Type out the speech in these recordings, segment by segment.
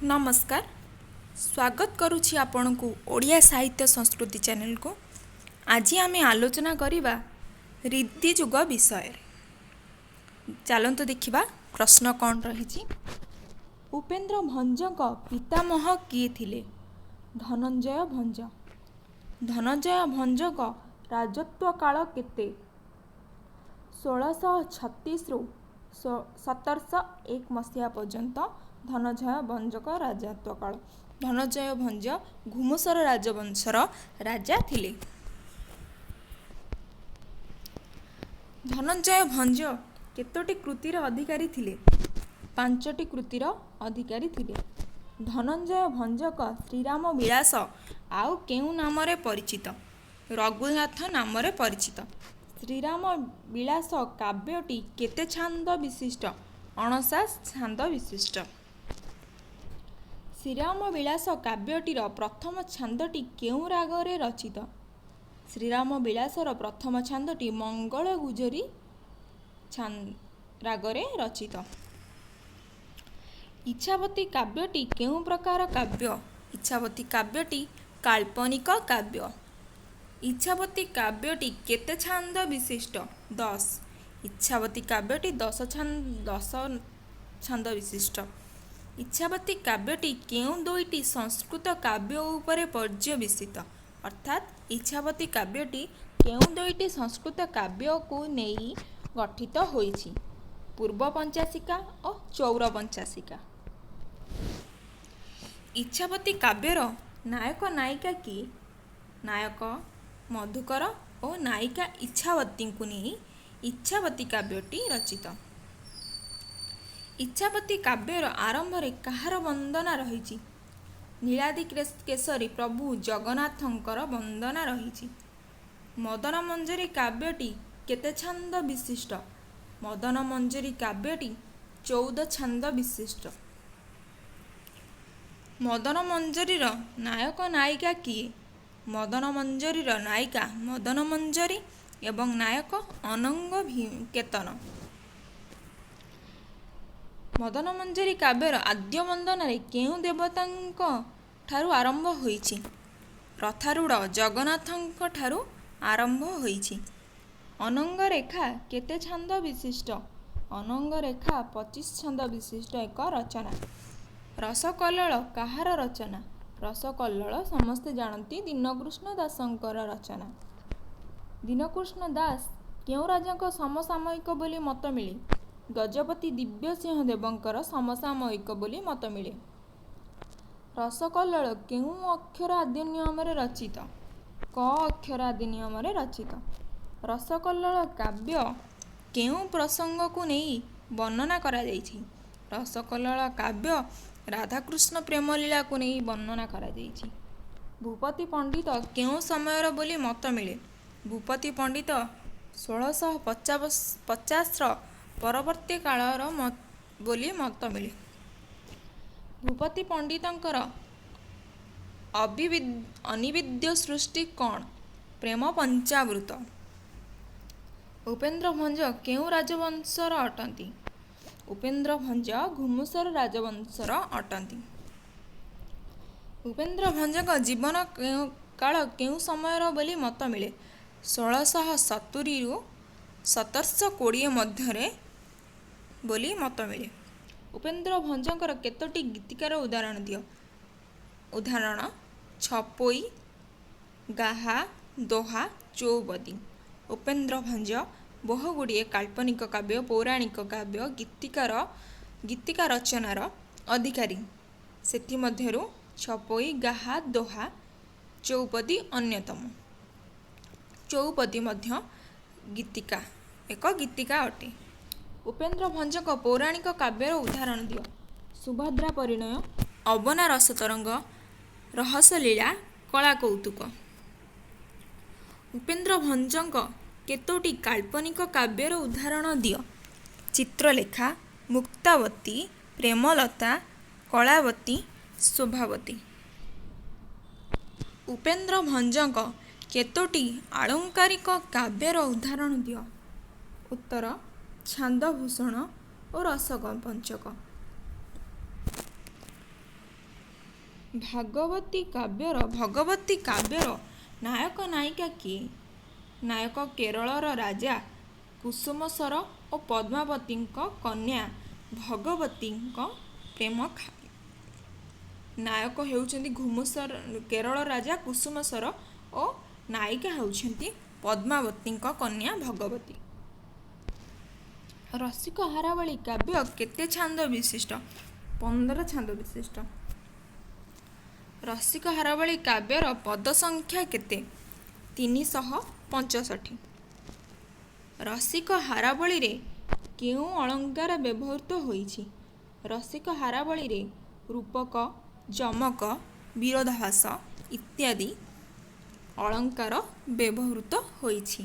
नमस्कार। स्वागत करुछि आपणकु ओडिया साहित्य संस्कृति चैनल को। आज आम आलोचना करिबा रीति जुग विषय। चलंतु देखिबा प्रश्न कौन रही। उपेन्द्र भंजक पितामह किए थिले? धनंजय भंज। धनंजय भंजक राजत्व काल केते? 1636 रु 1701 मसीहा पर्यंत धनंजय भंजक राजत्व काल। धनंजय भंज घुमुसर राजवंशर राजा थिले। धनंजय भंज केतोटी कृतिर अधिकारी थिले? 5टी कृतिर अधिकारी थिले। धनंजय भंजक श्रीराम विलास आउ केउ नामरे परिचित? रघुनाथ नामरे परिचित। श्रीराम विलास काव्यटी केते छांद विशिष्ट? 59 छांद विशिष्ट। श्रीराम विलास काव्यटीर प्रथम छांदटी केउ रागरे रचित? श्रीराम विलासर प्रथम छांदटी मंगल गुजरी रागरे रचित। इच्छावती काव्यटी केउ प्रकार काव्य? इच्छावती काव्यटी काल्पनिक काव्य। इच्छावती काव्यटी केते छांद विशिष्ट? 10। इच्छावती काव्यटी 10 छांद विशिष्ट। इच्छावती काव्यटी केउ दुईटी संस्कृत काव्य उपरे पर्यवेसित? अर्थात इच्छावती काव्यटी केउ दुईटी संस्कृत काव्य को नेई गठित होईछि? पूर्व पंचाशिका और चौर पंचाशिका। इच्छावती काव्यर नायक नायिका किए? नायक मधुकर और नायिका इच्छावती को नहीं इच्छावती काव्यटी रचित। इच्छावती काव्यर आरंभ रे कहार वंदना रही? नीलाद्रि केसरी प्रभु जगन्नाथंकर वंदना रही। मदन मंजरी काव्यटी केते छांद विशिष्ट? मदन मंजरी काव्यटी 14 छांद विशिष्ट। मदन मंजरीर नायक नायिका किए? मदन मंजरीर नायिका मदन मंजरी एवं नायक अनंग केतन। मदन मंजरी काव्यर आद्य वंदना केउ देवतांक ठारू आरंभ होईछि? रथारूढ़ जगन्नाथंक ठारू आरंभ होईछि। अनंग रेखा केते छांद विशिष्ट? अनंग रेखा 25 छांद विशिष्ट एक रचना। रसकल्लोल काहार रचना? रसकल्लोल समस्ते जानती दीनकृष्ण दासंकर रचना। दीनकृष्ण दास केउ राजांक समसामयिक बोली मत मिले? गजपति दिव्यसिंह देवंकर समसामयिक बोली मत मिले। रसकल्लोल केउ अक्षर आदि नियमरे रचित? क अक्षर आदि नियमरे रचित। रसकल्लोल काव्य केउ प्रसंग को नहीं वर्णना करा जाइछि? रसकल्लोल काव्य राधाकृष्ण प्रेमलीला को नहीं वर्णना करा जाइछि। भूपति पंडित केउ समयर बोली मत मिले? भूपति पंडित 1650 परवर्ती कालर बोली मत मिले। भूपति पंडितंकर अनिविद्य सृष्टि कौन? प्रेम पंचामृत। उपेन्द्र भंज केउ राजवंशर अटंती? उपेन्द्र भंज घुमुसर राजवंशर अटंती। उपेन्द्र भंजक जीवन काल केउ समयर बोली मत मिले? 1670 रु 1720 मध्यरे बोली मत मिले। उपेन्द्र भंजकर केतोटी गीतिकार उदाहरण दियो? उदाहरण छपोई, गाहा, दोहा, चौपदी। उपेन्द्र भंज बहुगुड़िए काल्पनिक काव्य, पौराणिक काव्य, गीतिका रचनार अधिकारी। सेथिमध्यरु छपोई, गाहा, दोहा, चौपदी अन्यतम। चौपदी मध्य एक गीतिका अटे। उपेन्द्र भंजक पौराणिक काव्यर उदाहरण दियो? सुभद्रा परिणय, अबना रसतरंग, रहस्यलीला, कला कौतुक। उपेन्द्र भंजक केतोटी काल्पनिक काव्यर उदाहरण दियो? चित्रलेखा, मुक्तावती, प्रेमलता, कलावती, शोभावती। उपेन्द्र भंजक केतोटी आलंकारिक काव्यर उदाहरण दियो? उत्तर छांदभूषण और रसपंचक। ଭଗବତୀ କାବ୍ୟର ନାୟକ ନାୟିକା କିଏ? ନାୟକ କେରଳର ରାଜା କୁସୁମସ୍ୱର ଓ ପଦ୍ମାବତୀଙ୍କ କନ୍ୟା ଭଗବତୀଙ୍କ ପ୍ରେମ କାହାଣୀ। ନାୟକ ହେଉଛନ୍ତି କେରଳ ରାଜା କୁସୁମସ୍ୱର ଓ ନାୟିକା ହେଉଛନ୍ତି ପଦ୍ମାବତୀଙ୍କ କନ୍ୟା ଭଗବତୀ। ରସିକ ହାରାବଳୀ କାବ୍ୟ କେତେ ଛାନ୍ଦ ବିଶିଷ୍ଟ? 15 ଛାନ୍ଦ ବିଶିଷ୍ଟ। ରସିକ ହାରାବଳୀ କାବ୍ୟର ପଦ ସଂଖ୍ୟା କେତେ? 365। ରସିକ ହାରାବଳୀରେ କେଉଁ ଅଳଙ୍କାର ବ୍ୟବହୃତ ହୋଇଛି? ରସିକ ହାରାବଳୀରେ ରୂପକ, ଯମକ, ବିରୋଧାଭାସ ଇତ୍ୟାଦି ଅଳଙ୍କାର ବ୍ୟବହୃତ ହୋଇଛି।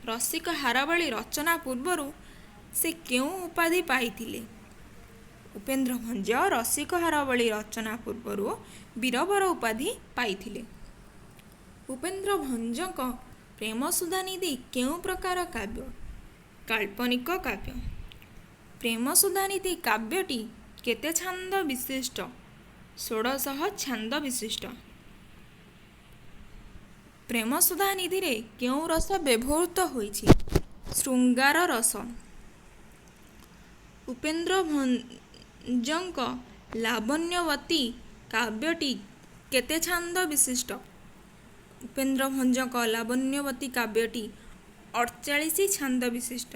ରସିକ ହାରାବଳୀ ରଚନା ପୂର୍ବରୁ ସେ କେଉଁ ଉପାଧି ପାଇଥିଲେ? ଉପେନ୍ଦ୍ର ଭଞ୍ଜ ରସିକ ହାରାବଳୀ ରଚନା ପୂର୍ବରୁ ବୀରବର ଉପାଧି ପାଇଥିଲେ। ଉପେନ୍ଦ୍ର ଭଞ୍ଜଙ୍କ ପ୍ରେମ ସୁଧାନିଧି କେଉଁ ପ୍ରକାର କାବ୍ୟ? କାଳ୍ପନିକ କାବ୍ୟ। ପ୍ରେମ ସୁଧାନିଧି କାବ୍ୟଟି କେତେ ଛାନ୍ଦ ବିଶିଷ୍ଟ? 16 ଛାନ୍ଦ ବିଶିଷ୍ଟ। ପ୍ରେମ ସୁଧାନିଧିରେ କେଉଁ ରସ ବ୍ୟବହୃତ ହୋଇଛି? ଶୃଙ୍ଗାର ରସ। ଉପେନ୍ଦ୍ର ଭଞ୍ଜଙ୍କ ଲାବଣ୍ୟବତୀ କାବ୍ୟଟି କେତେ ଛାନ୍ଦ ବିଶିଷ୍ଟ? ଉପେନ୍ଦ୍ର ଭଞ୍ଜଙ୍କ ଲାବଣ୍ୟବତୀ କାବ୍ୟଟି 48 ଛାନ୍ଦ ବିଶିଷ୍ଟ।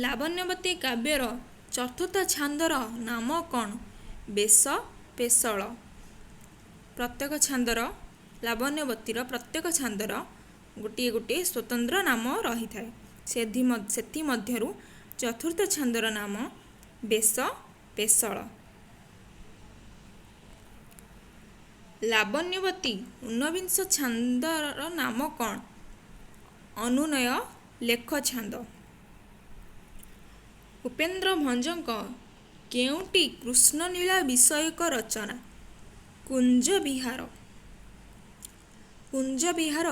ଲାବଣ୍ୟବତୀ କାବ୍ୟର ଚତୁର୍ଥ ଛାନ୍ଦର ନାମ କ'ଣ? ବେଶ ପେଶଳ। ପ୍ରତ୍ୟେକ ଛାନ୍ଦର ଲାବଣ୍ୟବତୀର ପ୍ରତ୍ୟେକ ଛାନ୍ଦର ଗୋଟିଏ ଗୋଟିଏ ସ୍ୱତନ୍ତ୍ର ନାମ ରହିଥାଏ। ସେଥିମଧ୍ୟରୁ ଚତୁର୍ଥ ଛାନ୍ଦର ନାମ ବେଶ ପେଶଳ। ଲାବଣ୍ୟବତୀ ଊନବିଂଶ ଛାନ୍ଦର ନାମ କ'ଣ? ଅନୁନୟ ଲେଖ ଛାନ୍ଦ। ଉପେନ୍ଦ୍ର ଭଞ୍ଜଙ୍କ କେଉଁଟି କୃଷ୍ଣଲୀଳା ବିଷୟକ ରଚନା? କୁଞ୍ଜ ବିହାର। କୁଞ୍ଜ ବିହାର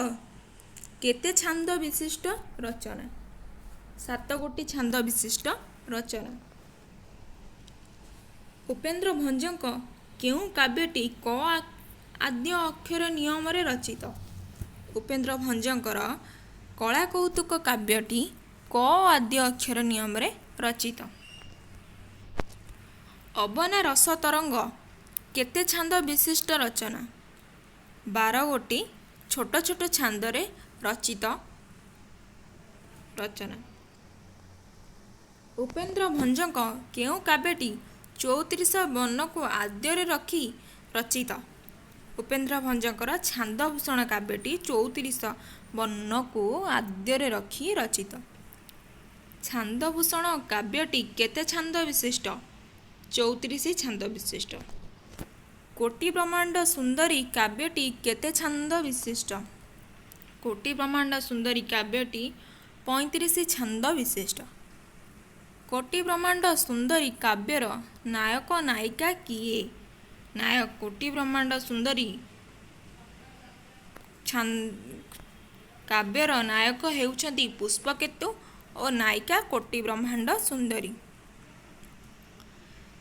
କେତେ ଛାନ୍ଦ ବିଶିଷ୍ଟ ରଚନା? 7 ଗୋଟି ଛାନ୍ଦ ବିଶିଷ୍ଟ ରଚନା। ଉପେନ୍ଦ୍ର ଭଞ୍ଜଙ୍କ କେଉଁ କାବ୍ୟଟି କ ଆଦ୍ୟ ଅକ୍ଷର ନିୟମରେ ରଚିତ? ଉପେନ୍ଦ୍ର ଭଞ୍ଜଙ୍କର କଳାକୌତୁକ କାବ୍ୟଟି କ ଆଦ୍ୟ ଅକ୍ଷର ନିୟମରେ ରଚିତ। ଅବନା ରସ ତରଙ୍ଗ କେତେ ଛାନ୍ଦ ବିଶିଷ୍ଟ ରଚନା? 12 ଗୋଟି ଛୋଟ ଛୋଟ ଛାନ୍ଦରେ ରଚିତ ରଚନା। ଉପେନ୍ଦ୍ର ଭଞ୍ଜଙ୍କ କେଉଁ କାବ୍ୟଟି 34 ବର୍ଣ୍ଣକୁ ଆଦ୍ୟରେ ରଖି ରଚିତ? ଉପେନ୍ଦ୍ର ଭଞ୍ଜଙ୍କର ଛାନ୍ଦଭୂଷଣ କାବ୍ୟଟି 34 ବର୍ଣ୍ଣକୁ ଆଦ୍ୟରେ ରଖି ରଚିତ। ଛାନ୍ଦଭୂଷଣ କାବ୍ୟଟି କେତେ ଛାନ୍ଦ ବିଶିଷ୍ଟ? 34 ଛାନ୍ଦ ବିଶିଷ୍ଟ। କୋଟି ବ୍ରହ୍ମାଣ୍ଡ ସୁନ୍ଦରୀ କାବ୍ୟଟି କେତେ ଛାନ୍ଦ ବିଶିଷ୍ଟ? କୋଟି ବ୍ରହ୍ମାଣ୍ଡ ସୁନ୍ଦରୀ କାବ୍ୟଟି 35 ଛାନ୍ଦ ବିଶିଷ୍ଟ। କୋଟି ବ୍ରହ୍ମାଣ୍ଡ ସୁନ୍ଦରୀ କାବ୍ୟର ନାୟକ ନାୟିକା କିଏ? କୋଟି ବ୍ରହ୍ମାଣ୍ଡ ସୁନ୍ଦରୀ କାବ୍ୟର ନାୟକ ହେଉଛନ୍ତି ପୁଷ୍ପକେତୁ ଓ ନାୟିକା କୋଟି ବ୍ରହ୍ମାଣ୍ଡ ସୁନ୍ଦରୀ।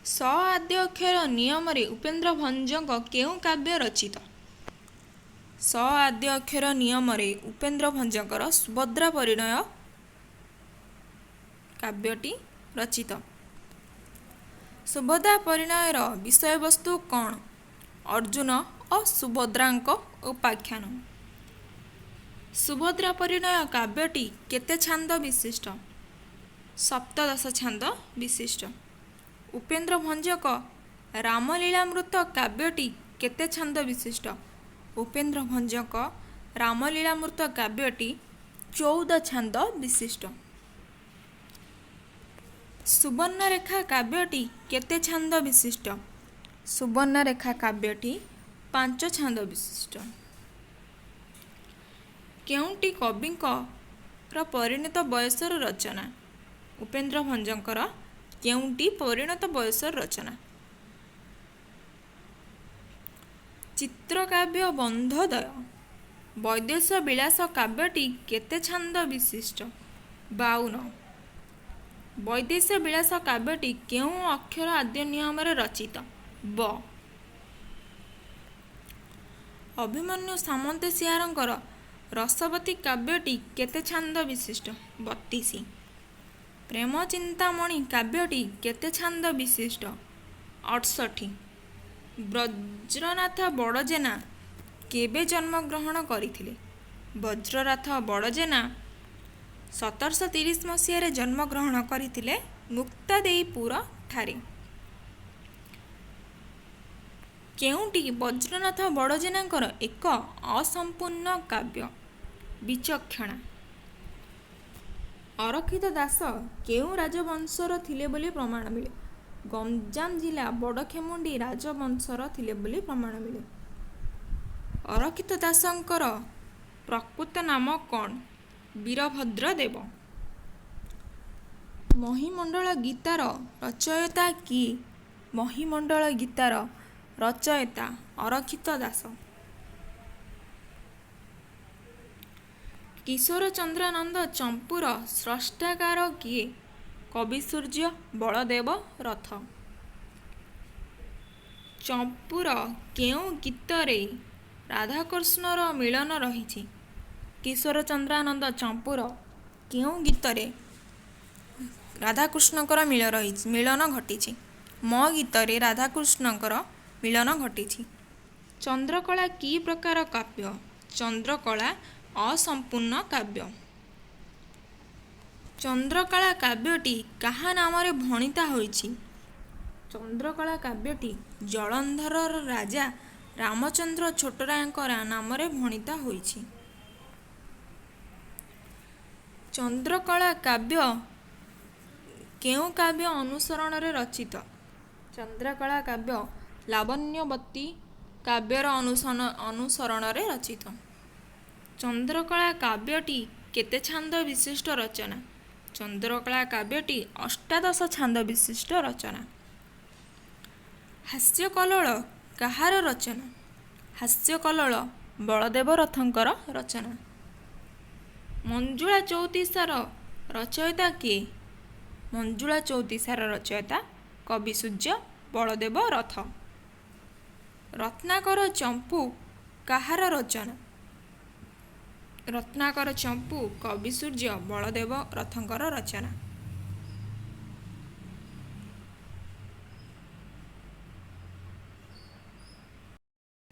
ସ ଆଦ୍ୟ ଅକ୍ଷର ନିୟମରେ ଉପେନ୍ଦ୍ର ଭଞ୍ଜଙ୍କ କେଉଁ କାବ୍ୟ ରଚିତ? ସ ଆଦ୍ୟ ଅକ୍ଷର ନିୟମରେ ଉପେନ୍ଦ୍ର ଭଞ୍ଜଙ୍କର ସୁଭଦ୍ରା ପରିଣୟ କାବ୍ୟଟି ରଚିତ। ସୁଭଦ୍ରା ପରିଣୟର ବିଷୟବସ୍ତୁ କ'ଣ? ଅର୍ଜୁନ ଓ ସୁଭଦ୍ରାଙ୍କ ଉପାଖ୍ୟାନ। ସୁଭଦ୍ରା ପରିଣୟ କାବ୍ୟଟି କେତେ ଛାନ୍ଦ ବିଶିଷ୍ଟ? 17 ଛାନ୍ଦ ବିଶିଷ୍ଟ। ଉପେନ୍ଦ୍ର ଭଞ୍ଜଙ୍କ ରାମଲୀଳାମୃତ କାବ୍ୟଟି କେତେ ଛାନ୍ଦ ବିଶିଷ୍ଟ? ଉପେନ୍ଦ୍ର ଭଞ୍ଜଙ୍କ ରାମଲୀଳାମୃତ କାବ୍ୟଟି 14 ଛାନ୍ଦ ବିଶିଷ୍ଟ। ସୁବର୍ଣ୍ଣରେଖା କାବ୍ୟଟି କେତେ ଛାନ୍ଦ ବିଶିଷ୍ଟ? ସୁବର୍ଣ୍ଣରେଖା କାବ୍ୟଟି 5 ଛାନ୍ଦ ବିଶିଷ୍ଟ। କେଉଁଟି କବିଙ୍କର ପରିଣତ ବୟସର ରଚନା? ଉପେନ୍ଦ୍ର ଭଞ୍ଜଙ୍କର କେଉଁଟି ପରିଣତ ବୟସର ରଚନା? ଚିତ୍ରକାବ୍ୟ ବନ୍ଧୋଦୟ। ବୈଦେଶ ବିଳାସ କାବ୍ୟଟି କେତେ ଛାନ୍ଦ ବିଶିଷ୍ଟ? 52। ବୈଦେଶ ବିଳାସ କାବ୍ୟଟି କେଉଁ ଅକ୍ଷର ଆଦ୍ୟ ନିୟମରେ ରଚିତ? ବ। ଅଭିମନ୍ୟୁ ସାମନ୍ତସିଂହାରଙ୍କର ରସବତୀ କାବ୍ୟଟି କେତେ ଛାନ୍ଦ ବିଶିଷ୍ଟ? 32। ପ୍ରେମ ଚିନ୍ତାମଣି କାବ୍ୟଟି କେତେ ଛାନ୍ଦ ବିଶିଷ୍ଟ? 68। ବ୍ରଜନାଥ ବଡ଼ଜେନା କେବେ ଜନ୍ମଗ୍ରହଣ କରିଥିଲେ? ବଜ୍ରନାଥ ବଡ଼ଜେନା 1730 ମସିହାରେ ଜନ୍ମଗ୍ରହଣ କରିଥିଲେ ମୁକ୍ତାଦେଇପୁର ଠାରେ। କେଉଁଟି ବଜ୍ରନାଥ ବଡ଼ଜେନାଙ୍କର ଏକ ଅସମ୍ପୂର୍ଣ୍ଣ କାବ୍ୟ? ବିଚକ୍ଷଣା। ଅରକ୍ଷିତ ଦାସ କେଉଁ ରାଜବଂଶର ଥିଲେ ବୋଲି ପ୍ରମାଣ ମିଳେ? ଗଞ୍ଜାମ ଜିଲ୍ଲା ବଡ଼ଖେମୁଣ୍ଡି ରାଜବଂଶର ଥିଲେ ବୋଲି ପ୍ରମାଣ ମିଳେ। ଅରକ୍ଷିତ ଦାସଙ୍କର ପ୍ରକୃତ ନାମ କ'ଣ? ବୀରଭଦ୍ର ଦେବ। ମହିମଣ୍ଡଳ ଗୀତାର ରଚୟିତା କିଏ? ମହିମଣ୍ଡଳ ଗୀତାର ରଚୟିତା ଅରକ୍ଷିତ ଦାସ। କିଶୋରଚନ୍ଦ୍ରାନନ୍ଦ ଚମ୍ପୁର ସ୍ରଷ୍ଟାକାର କିଏ? କବିସୂର୍ଯ୍ୟ ବଳଦେବ ରଥ। ଚମ୍ପୁର କେଉଁ ଗୀତରେ ରାଧାକୃଷ୍ଣର ମିଳନ ରହିଛି? କିଶୋରଚନ୍ଦ୍ରାନନ୍ଦ ଚମ୍ପୁର କେଉଁ ଗୀତରେ ରାଧାକୃଷ୍ଣଙ୍କର ମିଳନ ଘଟିଛି? ମୋ ଗୀତରେ ରାଧାକୃଷ୍ଣଙ୍କର ମିଳନ ଘଟିଛି। ଚନ୍ଦ୍ରକଳା କି ପ୍ରକାର କାବ୍ୟ? ଚନ୍ଦ୍ରକଳା ଅସମ୍ପୂର୍ଣ୍ଣ କାବ୍ୟ। ଚନ୍ଦ୍ରକଳା କାବ୍ୟଟି କାହା ନାମରେ ଭଣିତା ହୋଇଛି? ଚନ୍ଦ୍ରକଳା କାବ୍ୟଟି ଜଳନ୍ଧରର ରାଜା ରାମଚନ୍ଦ୍ର ଛୋଟରାୟଙ୍କ ନାମରେ ଭଣିତା ହୋଇଛି। ଚନ୍ଦ୍ରକଳା କାବ୍ୟ କେଉଁ କାବ୍ୟ ଅନୁସରଣରେ ରଚିତ? ଚନ୍ଦ୍ରକଳା କାବ୍ୟ ଲାବଣ୍ୟବତୀ କାବ୍ୟର ଅନୁସରଣରେ ରଚିତ। ଚନ୍ଦ୍ରକଳା କାବ୍ୟଟି କେତେ ଛାନ୍ଦ ବିଶିଷ୍ଟ ରଚନା? ଚନ୍ଦ୍ରକଳା କାବ୍ୟଟି 18 ଛାନ୍ଦ ବିଶିଷ୍ଟ ରଚନା। ହାସ୍ୟକଲ୍ଲୋଳ କାହାର ରଚନା? ହାସ୍ୟକଲ୍ଲୋଳ ବଳଦେବ ରଥଙ୍କର ରଚନା। ମଞ୍ଜୁଳା ଚଉତିଶାର ରଚୟିତା କିଏ? ମଞ୍ଜୁଳା ଚଉତିଶାର ରଚୟିତା କବିସୂର୍ଯ୍ୟ ବଳଦେବ ରଥ। ରତ୍ନାକର ଚମ୍ପୁ କାହାର ରଚନା? ରତ୍ନାକର ଚମ୍ପୁ କବିସୂର୍ଯ୍ୟ ବଳଦେବ ରଥଙ୍କର ରଚନା।